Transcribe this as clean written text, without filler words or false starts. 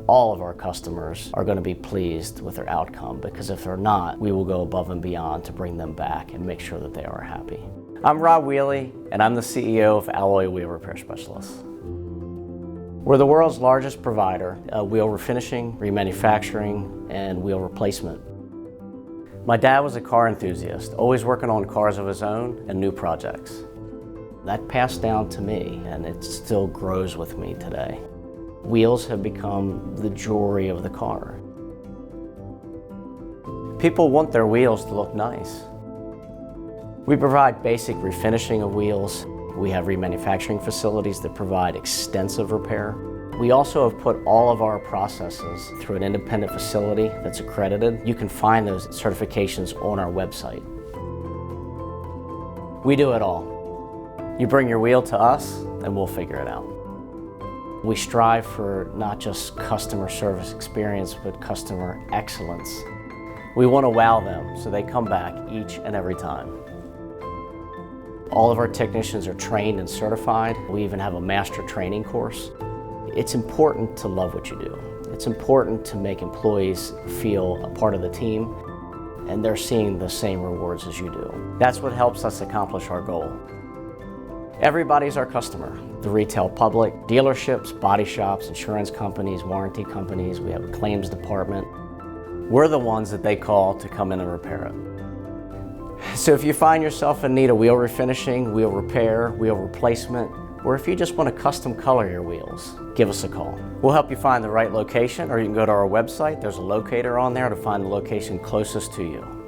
All of our customers are going to be pleased with their outcome, because if they're not, we will go above and beyond to bring them back and make sure that they are happy. I'm Rob Wheeley, and I'm the CEO of Alloy Wheel Repair Specialists. We're the world's largest provider of wheel refinishing, remanufacturing, and wheel replacement. My dad was a car enthusiast, always working on cars of his own and new projects. That passed down to me, and it still grows with me today. Wheels have become the jewelry of the car. People want their wheels to look nice. We provide basic refinishing of wheels. We have remanufacturing facilities that provide extensive repair. We also have put all of our processes through an independent facility that's accredited. You can find those certifications on our website. We do it all. You bring your wheel to us, and we'll figure it out. We strive for not just customer service experience, but customer excellence. We want to wow them so they come back each and every time. All of our technicians are trained and certified. We even have a master training course. It's important to love what you do. It's important to make employees feel a part of the team, and they're seeing the same rewards as you do. That's what helps us accomplish our goal. Everybody's our customer. The retail public, dealerships, body shops, insurance companies, warranty companies. We have a claims department. We're the ones that they call to come in and repair it. So if you find yourself in need of wheel refinishing, wheel repair, wheel replacement, or if you just want to custom color your wheels, give us a call. We'll help you find the right location, or you can go to our website. There's a locator on there to find the location closest to you.